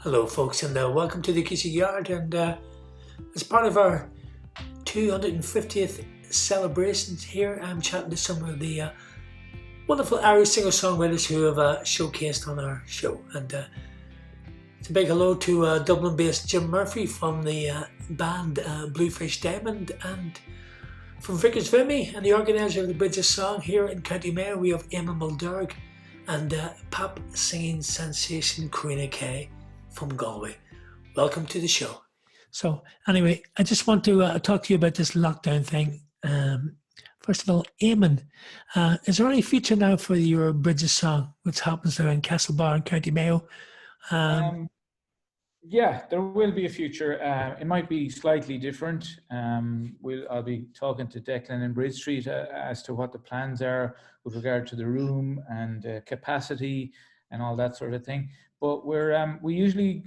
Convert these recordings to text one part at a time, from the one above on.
Hello, folks, and welcome to the Acoustic Yard. And as part of our 250th celebrations here, I'm chatting to some of the wonderful Irish singer-songwriters who have showcased on our show. And it's a big hello to Dublin-based Jim Murphy from the band Bluefish Diamond, and from Vickers Vimy and the organiser of the Bridges song here in County Mayo, we have Eamonn Mulderrig and pop singing sensation Corina K from Galway. Welcome to the show. So anyway, I just want to talk to you about this lockdown thing. First of all, Eamonn, is there any future now for your Bridges song, which happens there in Castlebar in County Mayo? Yeah, there will be a future. It might be slightly different. I'll be talking to Declan in Bridge Street as to what the plans are with regard to the room and capacity and all that sort of thing. But we usually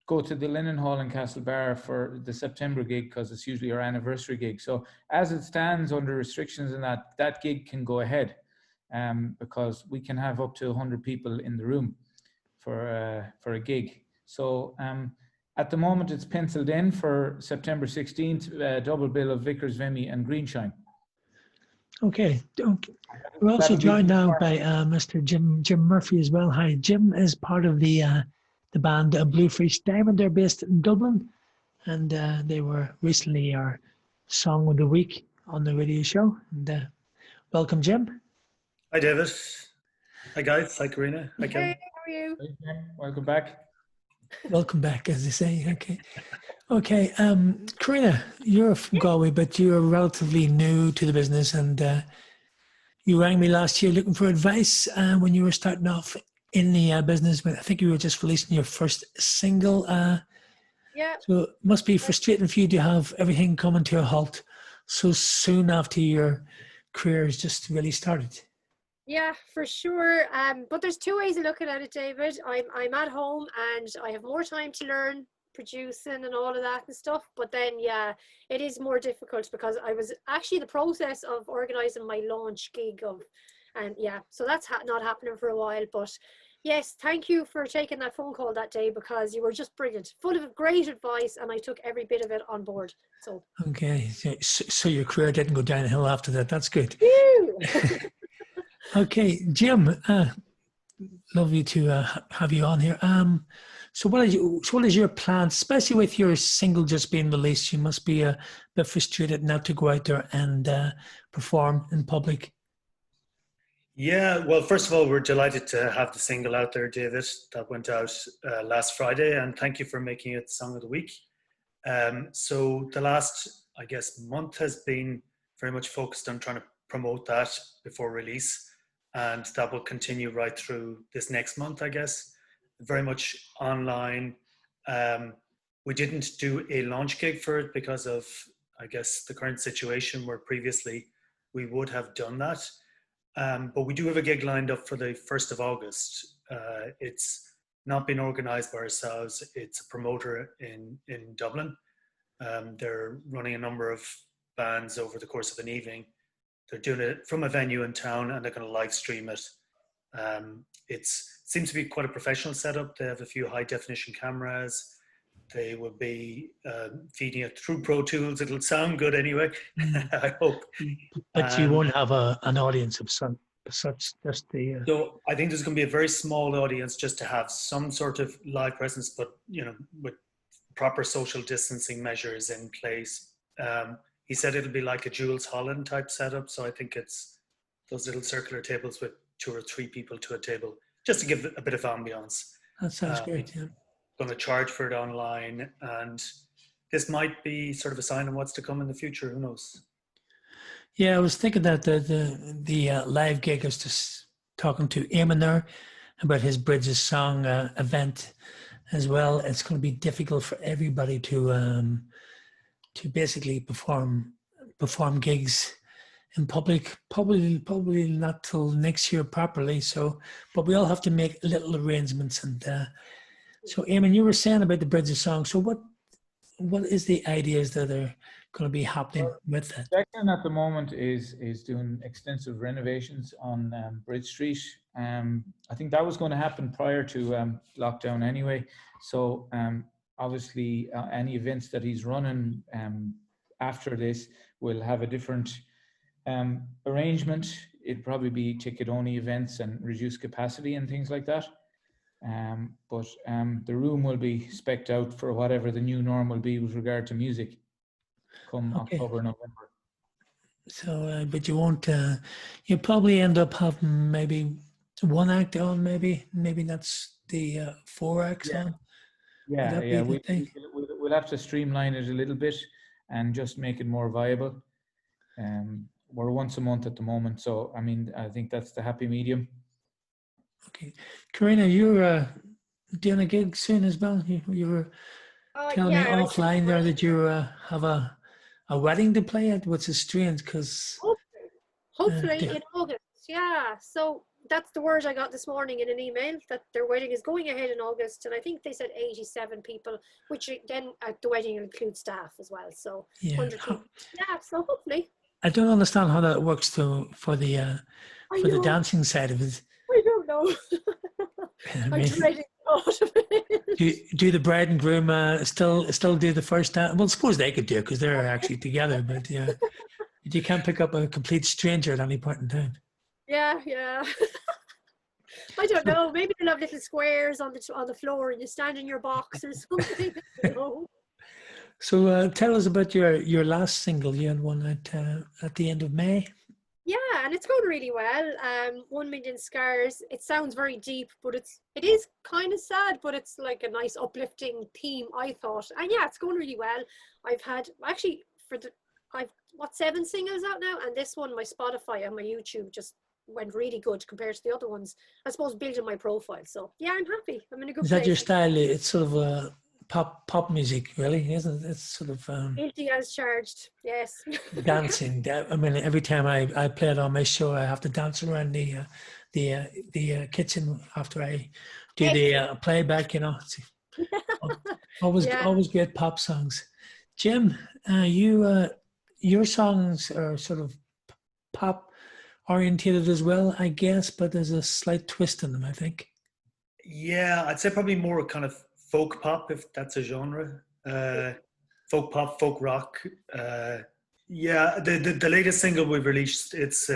go to the Linen Hall in Castlebar for the September gig because it's usually our anniversary gig. So as it stands under restrictions and that gig can go ahead because we can have up to 100 people in the room for a gig. So at the moment it's penciled in for September 16th, double bill of Vickers Vimy and Greenshine. Okay. We're also joined now by Mr. Jim Murphy as well. Hi, Jim is part of the band Bluefish Diamond. They're based in Dublin, and they were recently our Song of the Week on the radio show. And welcome, Jim. Hi, David. Hi, guys. Hi, Corina. Hi, Ken. Hey, how are you? Hey, Jim. Welcome back. Welcome back, as they say. Okay. Corina, you're from Galway, but you're relatively new to the business, and you rang me last year looking for advice when you were starting off in the business. But I think you were just releasing your first single. Yeah. So it must be frustrating for you to have everything coming to a halt so soon after your career has just really started. Yeah, for sure. But there's two ways of looking at it, David. I'm at home and I have more time to learn producing and all of that and stuff. But then, yeah, it is more difficult because I was actually in the process of organising my launch gig so that's not happening for a while. But yes, thank you for taking that phone call that day because you were just brilliant, full of great advice, and I took every bit of it on board. So okay, so your career didn't go downhill after that. That's good. Okay, Jim, lovely to have you on here. So what is your plan, especially with your single just being released? You must be a bit frustrated not to go out there and perform in public. Yeah, well, first of all, we're delighted to have the single out there, David. That went out last Friday, and thank you for making it Song of the Week. So the last, I guess, month has been very much focused on trying to promote that before release. And that will continue right through this next month, I guess. Very much online. We didn't do a launch gig for it because of, I guess, the current situation where previously we would have done that. But we do have a gig lined up for the 1st of August. It's not been organised by ourselves. It's a promoter in Dublin. They're running a number of bands over the course of an evening. They're doing it from a venue in town and they're going to live stream it. It seems to be quite a professional setup. They have a few high definition cameras. They will be feeding it through Pro Tools. It'll sound good anyway, I hope. But you won't have an audience of such just the... So I think there's going to be a very small audience just to have some sort of live presence, but with proper social distancing measures in place. He said it'll be like a Jules Holland type setup. So I think it's those little circular tables with 2 or 3 people to a table, just to give it a bit of ambience. That sounds great, yeah. Going to charge for it online. And this might be sort of a sign of what's to come in the future. Who knows? Yeah, I was thinking that the live gig, I was just talking to Eamonn there about his Bridges song event as well. It's going to be difficult for everybody to basically perform gigs in public, probably not till next year properly. So, but we all have to make little arrangements. And so, Eamonn, you were saying about the Bridges song. So, what is the ideas that are going to be happening with it? Declan at the moment is doing extensive renovations on Bridge Street. I think that was going to happen prior to lockdown anyway. So obviously any events that he's running after this will have a different arrangement. It'd probably be ticket-only events and reduced capacity and things like that. But the room will be spec'd out for whatever the new norm will be with regard to music come October, November. So, but you won't, you'll probably end up having maybe one act on, maybe that's the 4 acts on. Yeah. We'll have to streamline it a little bit and just make it more viable. We're once a month at the moment, so I mean, I think that's the happy medium. Okay, Corina, you're doing a gig soon as well. You were telling me offline there that you have a wedding to play at, which is strange because hopefully in August. Yeah, so that's the word I got this morning in an email, that their wedding is going ahead in August, and I think they said 87 people, which then at the wedding includes staff as well. So 100 people. Yeah, so hopefully. I don't understand how that works for the dancing side of it. I don't know. I'm dreading the thought of it. Do the bride and groom still do the first dance? Well, I suppose they could do it because they're actually together, but you can't pick up a complete stranger at any point in time. Yeah. I don't know. Maybe they'll have little squares on the floor, and you stand in your box or something. So tell us about your last single. You had one at the end of May. Yeah, and it's going really well. 1 Million Scars. It sounds very deep, but it is kind of sad, but it's like a nice uplifting theme, I thought. And yeah, it's going really well. I've had I've 7 singles out now, and this one, my Spotify and my YouTube just went really good compared to the other ones. I suppose building my profile. So yeah, I'm happy. I'm in a good place. Is that your style? It's sort of a pop music, really, isn't it? It's sort of guilty as charged. Yes. Dancing. I mean, every time I play it on my show, I have to dance around the kitchen after I do the playback. You know, always great pop songs. Jim, your songs are sort of pop orientated as well, I guess, but there's a slight twist in them, I think. Yeah, I'd say probably more kind of folk pop, if that's a genre. Folk pop, folk rock. Yeah, the latest single we've released, it's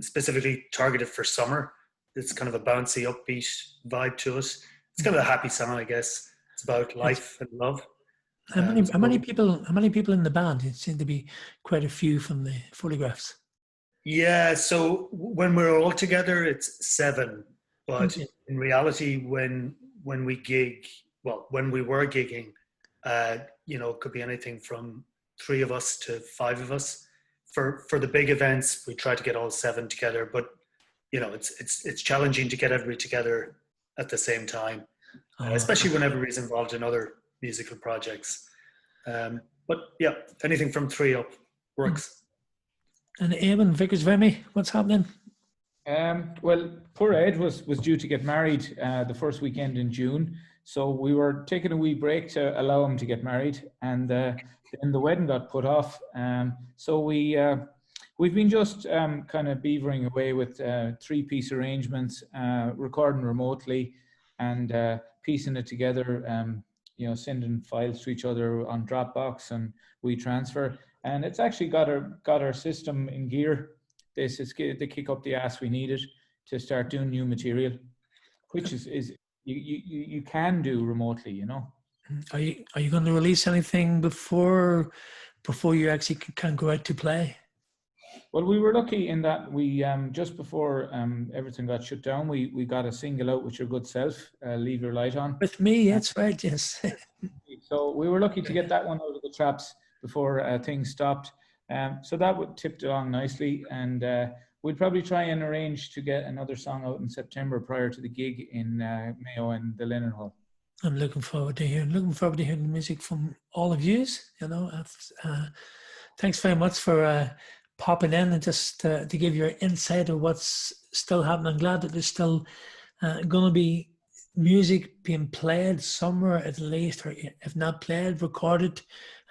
specifically targeted for summer. It's kind of a bouncy, upbeat vibe to it. It's kind of a happy song, I guess. It's about life and love. How many people in the band? It seemed to be quite a few from the photographs. Yeah, so when we're all together, it's 7. But in reality, when we gig, when we were gigging, it could be anything from 3 of us to 5 of us. For the big events, we try to get all 7 together, but it's challenging to get everybody together at the same time, especially when everybody's involved in other musical projects. But yeah, anything from 3 up works. And Eamonn, Vickers Vimy, what's happening? Well, poor Ed was due to get married the first weekend in June, so we were taking a wee break to allow him to get married, and then the wedding got put off. So we've been just kind of beavering away with 3-piece arrangements, recording remotely, and piecing it together. Sending files to each other on Dropbox and WeTransfer, and it's actually got our system in gear. This is the kick up the ass we needed to start doing new material, which is you can do remotely. Are you going to release anything before you actually can go out to play? Well, we were lucky in that we just before everything got shut down, we got a single out with Your Good Self, Leave Your Light On. With me, that's right, yes. So we were lucky to get that one out of the traps before things stopped. So that would tipped along nicely, and we'll probably try and arrange to get another song out in September prior to the gig in Mayo and the Lennon Hall. I'm looking forward to hearing the music from all of yous. Thanks very much for popping in and just to give your insight of what's still happening. I'm glad that there's still going to be music being played somewhere at least, or if not played, recorded,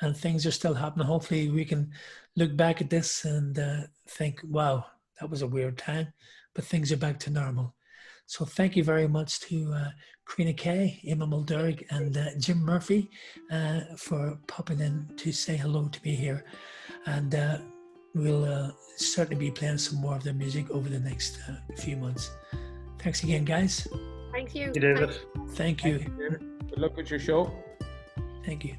and things are still happening. Hopefully we can look back at this and think, wow, that was a weird time, but things are back to normal. So thank you very much to Corina K, Eamonn Mulderrig, and Jim Murphy for popping in to say hello to me here. And we'll certainly be playing some more of their music over the next few months. Thanks again, guys. Thank you. David. Thank you. David. Good luck with your show. Thank you.